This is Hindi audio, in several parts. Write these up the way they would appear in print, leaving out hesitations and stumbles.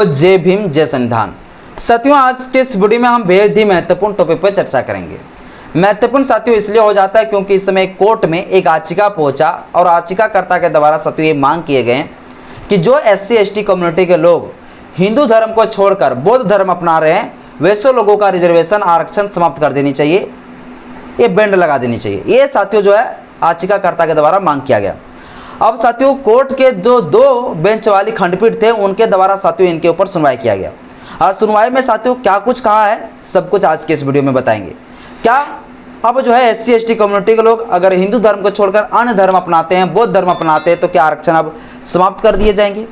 जय भीम जय संविधान। साथियों, आज के इस वीडियो में हम बेहद ही महत्वपूर्ण टॉपिक पर चर्चा करेंगे। महत्वपूर्ण साथियों इसलिए हो जाता है क्योंकि इस समय कोर्ट में एक याचिका पहुंचा और याचिकाकर्ता के द्वारा साथियों ये मांग किए गए कि जो SC/ST कम्युनिटी के लोग हिंदू धर्म को छोड़कर बौद्ध धर्म अपना रहे हैं वैसे लोगों का रिजर्वेशन आरक्षण समाप्त कर देनी चाहिए, ये बैंड लगा देनी चाहिए। ये साथियों जो है याचिकाकर्ता के द्वारा मांग किया गया। अब साथियों कोर्ट के जो 2 बेंच वाली खंडपीठ थे उनके द्वारा साथियों इनके ऊपर सुनवाई किया गया और सुनवाई में साथियों क्या कुछ कहा है सब कुछ आज के इस वीडियो में बताएंगे। क्या अब जो है SC/ST कम्युनिटी के लोग अगर हिंदू धर्म को छोड़कर अन्य धर्म अपनाते हैं, बौद्ध धर्म अपनाते हैं, तो क्या आरक्षण अब समाप्त कर दिए जाएंगे?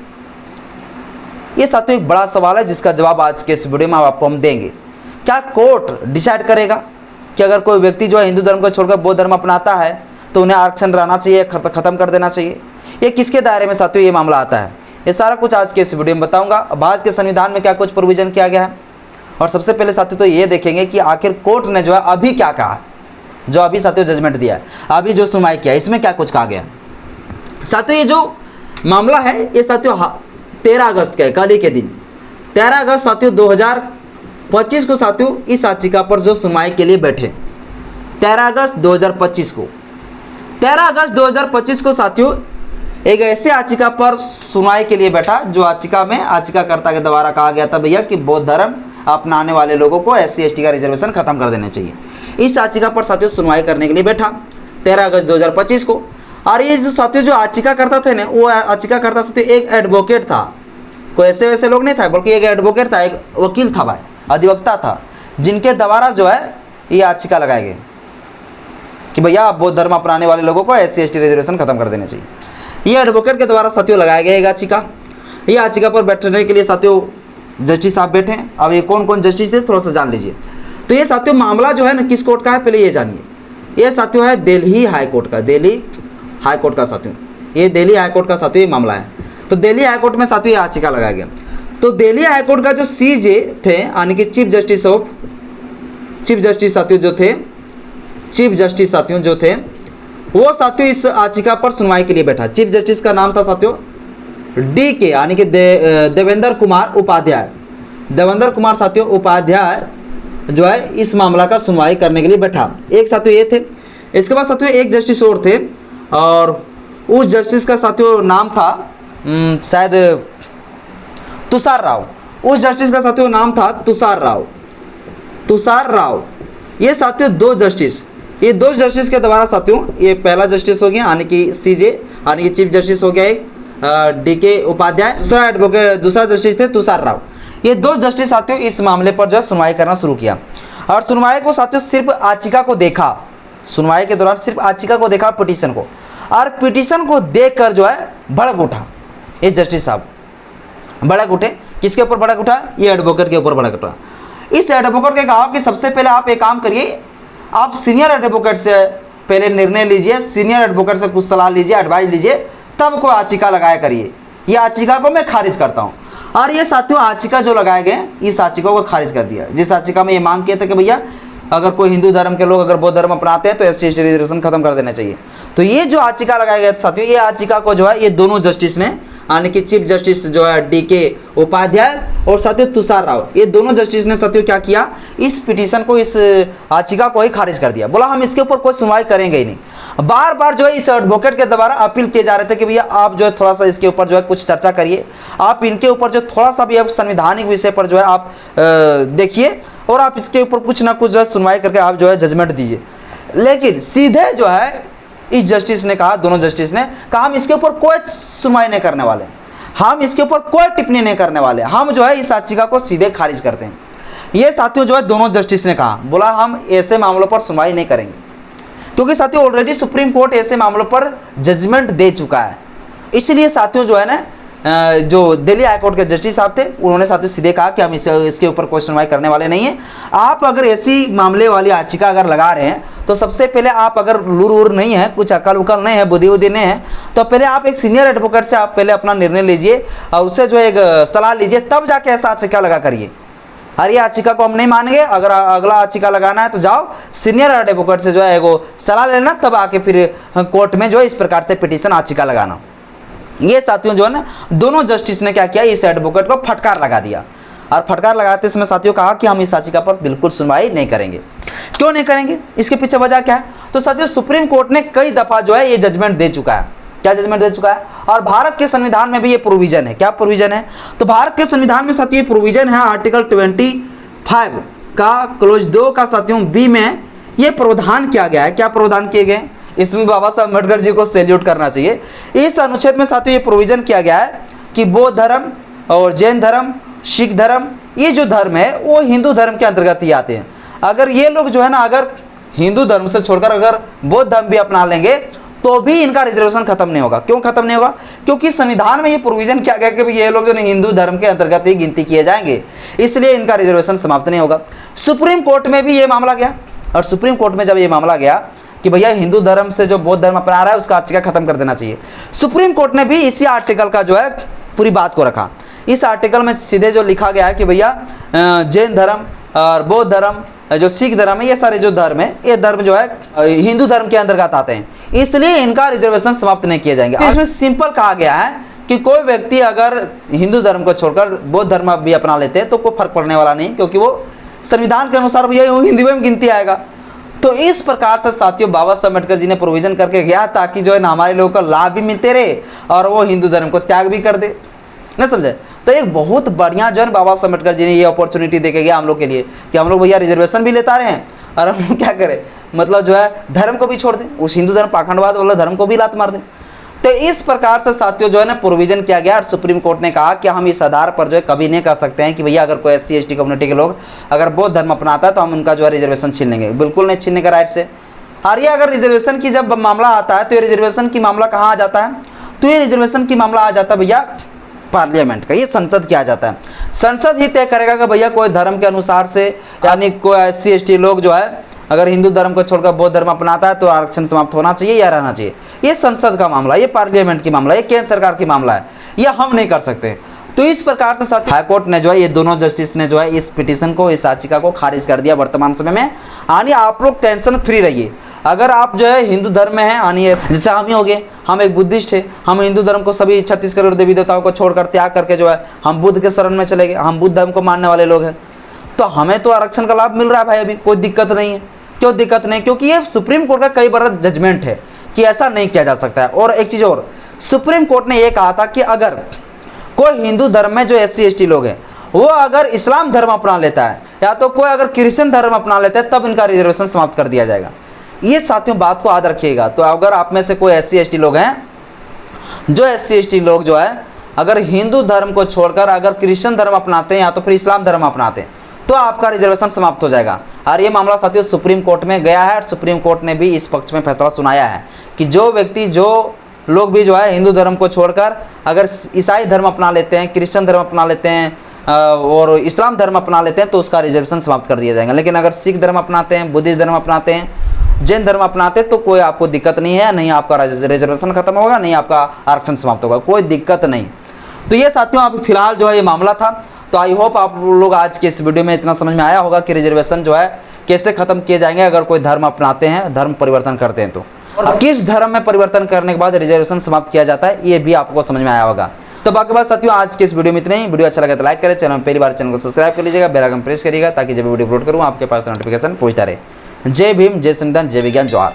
ये साथियों एक बड़ा सवाल है जिसका जवाब आज के इस वीडियो में आपको हम देंगे। क्या कोर्ट डिसाइड करेगा कि अगर कोई व्यक्ति जो है हिंदू धर्म को छोड़कर बौद्ध धर्म अपनाता है तो उन्हें आरक्षण रहना चाहिए, खत्म कर देना चाहिए? ये किसके दायरे में साथियों ये मामला आता है? ये सारा कुछ आज के इस वीडियो में बताऊंगा। भारत के संविधान में क्या कुछ प्रोविजन किया गया है और सबसे पहले साथियों तो ये देखेंगे कि आखिर कोर्ट ने जो है अभी क्या कहा है, जो अभी साथियों जजमेंट दिया है, अभी जो सुनवाई किया इसमें क्या कुछ कहा गया है। साथियों ये जो मामला है ये साथियों 13 अगस्त का है, कल ही के दिन 13 अगस्त साथियों 2025 को साथियों इस याचिका पर जो सुनवाई के लिए बैठे 13 अगस्त 2025 को 13 अगस्त 2025 को साथियों एक ऐसे याचिका पर सुनवाई के लिए बैठा जो याचिका में याचिकाकर्ता के द्वारा कहा गया था भैया कि बौद्ध धर्म अपनाने वाले लोगों को SC/ST का रिजर्वेशन खत्म कर देना चाहिए। इस याचिका पर साथियों सुनवाई करने के लिए बैठा 13 अगस्त 2025 को। और ये जो साथियों जो याचिकाकर्ता थे ना वो याचिकाकर्ता साथियों एक एडवोकेट था, कोई ऐसे वैसे लोग नहीं था बल्कि एक एडवोकेट था, एक वकील था भाई, अधिवक्ता था, जिनके द्वारा जो है ये याचिका लगाए गए कि भैया बौद्ध धर्म अपनाने वाले लोगों को SC/ST रिजर्वेशन खत्म कर देना चाहिए। ये एडवोकेट के द्वारा साथियों लगाया गया याचिका। ये याचिका पर बैठने के लिए साथियों जस्टिस साहब बैठे हैं। अब ये कौन कौन जस्टिस थे थोड़ा सा जान लीजिए। तो ये साथियों मामला जो है ना किस कोर्ट का है पहले ये जानिए। ये साथियों है दिल्ली हाई कोर्ट का, दिल्ली हाई कोर्ट का साथियों, ये दिल्ली हाई कोर्ट का साथियों ये मामला है। तो दिल्ली हाई कोर्ट में साथियों याचिका लगाया गया। तो दिल्ली हाई कोर्ट का जो CJ थे यानी कि चीफ जस्टिस साथियों जो थे, चीफ जस्टिस साथियों जो थे वो साथियों इस याचिका पर सुनवाई के लिए बैठा। चीफ जस्टिस का नाम था साथियों DK यानी कि देवेंद्र कुमार उपाध्याय। देवेंद्र कुमार साथियों उपाध्याय जो है इस मामला का सुनवाई करने के लिए बैठा। एक साथियों ये थे। इसके बाद साथियों एक जस्टिस और थे और उस जस्टिस का साथियों नाम था शायद तुषार राव। उस जस्टिस का साथियों नाम था तुषार राव। ये साथियों 2 जस्टिस, ये 2 जस्टिस के द्वारा साथियों ये पहला जस्टिस हो गया यानी कि CJ यानी कि चीफ जस्टिस हो गया एक DK उपाध्याय, दूसरा एडवोकेट दूसरा जस्टिस थे तुषार राव। ये 2 जस्टिस साथियों इस मामले पर जो है सुनवाई करना शुरू किया और सुनवाई को साथियों सिर्फ याचिका को देखा। सुनवाई के दौरान सिर्फ याचिका को देखा, पिटीशन को, और पिटीशन को देखकर जो है भड़क उठा ये जस्टिस साहब, भड़क उठे। किसके ऊपर भड़क उठा? ये एडवोकेट के ऊपर भड़क उठा। इस एडवोकेट ने कहा कि सबसे पहले आप एक काम करिए, आप सीनियर एडवोकेट से पहले निर्णय लीजिए, सीनियर एडवोकेट से कुछ सलाह लीजिए, एडवाइस लीजिए, तब कोई याचिका लगाया करिए। ये याचिका को मैं खारिज करता हूँ। और ये साथियों याचिका जो लगाए गए इस याचिका को खारिज कर दिया, जिस याचिका में ये मांग किया था कि भैया अगर कोई हिंदू धर्म के लोग अगर बौद्ध धर्म अपनाते हैं तो SC/ST रिजर्वेशन खत्म कर देना चाहिए। तो ये जो याचिका लगाया गया साथियों ये याचिका को जो है ये दोनों जस्टिस ने यानी कि चीफ जस्टिस जो है DK उपाध्याय और साथियों तुषार राव, ये दोनों जस्टिस ने साथियों क्या किया, इस पिटीशन को इस याचिका को ही खारिज कर दिया। बोला हम इसके ऊपर कोई सुनवाई करेंगे ही नहीं। बार बार जो है इस एडवोकेट के द्वारा अपील किए जा रहे थे कि भैया आप जो है थोड़ा सा इसके ऊपर जो है कुछ चर्चा करिए, आप इनके ऊपर जो थोड़ा सा भी आप संवैधानिक विषय पर जो है आप देखिए और आप इसके ऊपर कुछ ना कुछ जो है सुनवाई करके आप जो है जजमेंट दीजिए। लेकिन सीधे जो है इस जस्टिस ने कहा, दोनों जस्टिस ने कहा हम इसके ऊपर कोई सुनवाई नहीं करने वाले, हम इसके ऊपर कोई टिप्पणी नहीं करने वाले, हम जो है इस याचिका को सीधे खारिज करते हैं। ये साथियों जो है दोनों जस्टिस ने कहा, बोला हम ऐसे मामलों पर सुनवाई नहीं करेंगे क्योंकि साथियों ऑलरेडी सुप्रीम कोर्ट ऐसे मामलों पर जजमेंट दे चुका है। इसलिए साथियों जो है ना जो दिल्ली हाई कोर्ट के जस्टिस साहब थे उन्होंने साथियों सीधे कहा कि हम इसके ऊपर कोई सुनवाई करने वाले नहीं है। आप अगर ऐसी मामले वाली याचिका अगर लगा रहे हैं तो सबसे पहले आप अगर लूर वूर नहीं है, कुछ अकल उकल नहीं है, बुद्धि उद्धि नहीं है, तो पहले आप एक सीनियर एडवोकेट से आप पहले अपना निर्णय लीजिए और उससे जो है एक सलाह लीजिए, तब जाके ऐसा याचिका लगा करिए। अरे याचिका को हम नहीं मानेंगे, अगर अगला याचिका लगाना है तो जाओ सीनियर एडवोकेट से जो है वो सलाह लेना, तब आके फिर कोर्ट में जो है इस प्रकार से पिटीशन याचिका लगाना। ये साथियों जो है ना, दोनों जस्टिस ने क्या किया, इस एडवोकेट को फटकार लगा दिया। और फटकार लगाते इसमें साथियों कहा कि हम इस याचिका पर बिल्कुल सुनवाई नहीं करेंगे। क्यों नहीं करेंगे, इसके पीछे वजह क्या है? तो साथियों सुप्रीम कोर्ट ने कई दफा जो है ये जजमेंट दे चुका है। क्या जजमेंट दे चुका है? और भारत के संविधान में भी ये प्रोविजन है। क्या प्रोविजन है? तो भारत के संविधान में साथियों ये प्रोविजन है, आर्टिकल 25 का क्लोज 2 का साथियों बी में ये प्रावधान किया गया है। क्या प्रावधान किए गए? इसमें बाबा साहब अम्बेडकर जी को सैल्यूट करना चाहिए। इस अनुच्छेद में साथियों ये प्रोविजन किया गया है कि बौद्ध धर्म और जैन धर्म, सिख धर्म, ये जो धर्म है वो हिंदू धर्म के अंतर्गत ही आते हैं। अगर ये लोग जो है ना, अगर हिंदू धर्म से छोड़कर अगर बौद्ध धर्म भी अपना लेंगे तो भी इनका रिजर्वेशन खत्म नहीं होगा। क्यों खत्म नहीं होगा? क्योंकि संविधान में ये प्रोविजन किया गया कि ये लोग जो हिंदू धर्म के अंतर्गत ही गिनती किए जाएंगे, इसलिए इनका रिजर्वेशन समाप्त नहीं होगा। सुप्रीम कोर्ट में भी ये मामला गया, और सुप्रीम कोर्ट में जब ये मामला गया कि भैया हिंदू धर्म से जो बौद्ध धर्म अपना रहा है उसका याचिका खत्म कर देना चाहिए, सुप्रीम कोर्ट ने भी इसी आर्टिकल का जो है पूरी बात को रखा। इस आर्टिकल में सीधे जो लिखा गया है कि भैया जैन धर्म और बौद्ध धर्म, जो सिख धर्म है, ये सारे जो धर्म है, ये धर्म जो है हिंदू धर्म के अंतर्गत आते हैं, इसलिए इनका रिजर्वेशन समाप्त नहीं किए जाएंगे। इसमें सिंपल कहा गया है कि कोई व्यक्ति अगर हिंदू धर्म को छोड़कर बौद्ध धर्म भी अपना लेते हैं तो कोई फर्क पड़ने वाला नहीं, क्योंकि वो संविधान के अनुसार भैया हिंदू में गिनती आएगा। तो इस प्रकार से साथियों बाबा साहब अम्बेडकर जी ने प्रोविजन करके गया ताकि जो है ना हमारे लोगों को लाभ भी मिलते रहे और वो हिंदू धर्म को त्याग भी कर दे। नहीं समझे? तो एक बहुत बढ़िया जो है बाबा साहब अम्बेडकर जी ने ये अपॉर्चुनिटी देके गया हम लोग के लिए कि हम लोग भैया रिजर्वेशन भी लेता रहे हैं और हम क्या करें, मतलब जो है धर्म को भी छोड़ दें, उस हिंदू धर्म पाखंडवाद वाला धर्म को भी लात मार दें। तो इस प्रकार से साथियों जो है ना प्रोविजन किया गया और सुप्रीम कोर्ट ने कहा कि हम इस आधार पर जो है कभी नहीं कह सकते हैं कि भैया अगर कोई SC ST कम्युनिटी के लोग अगर बौद्ध धर्म अपनाता है तो हम उनका जो है रिजर्वेशन छीन लेंगे। बिल्कुल नहीं छीनने का राइट से। और ये अगर रिजर्वेशन की जब मामला आता है तो ये रिजर्वेशन की मामला कहाँ आ जाता है? तो ये रिजर्वेशन की मामला आ जाता है भैया पार्लियामेंट का, ये संसद किया जाता है। संसद ही तय करेगा कि भैया कोई धर्म के अनुसार से, यानी कोई SC ST लोग जो है अगर हिंदू धर्म को छोड़कर बौद्ध धर्म अपनाता है तो आरक्षण समाप्त होना चाहिए या रहना चाहिए। ये संसद का मामला, ये पार्लियामेंट की मामला, ये केंद्र सरकार की मामला है, ये हम नहीं कर सकते। तो इस प्रकार से साथ हाईकोर्ट ने जो है ये दोनों जस्टिस ने जो है इस पिटीशन को, इस याचिका को खारिज कर दिया वर्तमान समय में। यानी आप लोग टेंशन फ्री रहिए। अगर आप जो है हिंदू धर्म में हैं, यानी जैसे हम ही हो गए, हम एक बुद्धिस्ट है, हम हिंदू धर्म को सभी 36 करोड़ देवी देवताओं को छोड़कर त्याग करके जो है हम बुद्ध के शरण में चले गए, हम बुद्ध धर्म को मानने वाले लोग हैं, तो हमें तो आरक्षण का लाभ मिल रहा है भाई, अभी कोई दिक्कत नहीं है। क्यों दिक्कत नहीं? क्योंकि ये सुप्रीम कोर्ट का कई बार जजमेंट है कि ऐसा नहीं किया जा सकता है। और एक चीज़ और, सुप्रीम कोर्ट ने यह कहा था कि अगर कोई हिंदू धर्म में जो SC ST लोग हैं वो अगर इस्लाम धर्म अपना लेता है या तो कोई अगर क्रिश्चियन धर्म अपना लेता है तब इनका रिजर्वेशन समाप्त कर दिया जाएगा। ये साथियों बात को याद रखिएगा। तो अगर आप में से कोई SC ST लोग हैं, जो SC ST लोग जो है अगर हिंदू धर्म को छोड़कर अगर क्रिश्चियन धर्म अपनाते हैं या तो फिर इस्लाम धर्म अपनाते हैं तो आपका रिजर्वेशन समाप्त हो जाएगा। और ये मामला साथियों सुप्रीम कोर्ट में गया है और सुप्रीम कोर्ट ने भी इस पक्ष में फैसला सुनाया है कि जो व्यक्ति, जो लोग भी जो है हिंदू धर्म को छोड़कर अगर ईसाई धर्म अपना लेते हैं, क्रिश्चियन धर्म अपना लेते हैं और इस्लाम धर्म अपना लेते हैं तो उसका रिजर्वेशन समाप्त कर दिया जाएगा। लेकिन अगर सिख धर्म अपनाते हैं, बुद्धिस्ट धर्म अपनाते हैं, जैन धर्म अपनाते हैं तो कोई आपको दिक्कत नहीं है, नहीं आपका रिजर्वेशन खत्म होगा, नहीं आपका आरक्षण समाप्त होगा, कोई दिक्कत नहीं। तो ये साथियों अभी फिलहाल जो है ये मामला था। तो आई होप आप लोग आज के इस वीडियो में इतना समझ में आया होगा कि रिजर्वेशन जो है कैसे खत्म किए जाएंगे अगर कोई धर्म अपनाते हैं, धर्म परिवर्तन करते हैं तो, और किस धर्म में परिवर्तन करने के बाद रिजर्वेशन समाप्त किया जाता है, ये भी आपको समझ में आया होगा। तो बाकी बात साथियों आज के इस वीडियो में इतना ही। वीडियो अच्छा लगे तो लाइक करें, चैनल में पहली बार चैनल को सब्सक्राइब कर लीजिएगा, बेल आइकन प्रेस करिएगा ताकि जब वीडियो अपलोड करूँ आपके पास नोटिफिकेशन पहुंचता रहे। जय भीम, जय संविधान, जय विज्ञान, जोहार।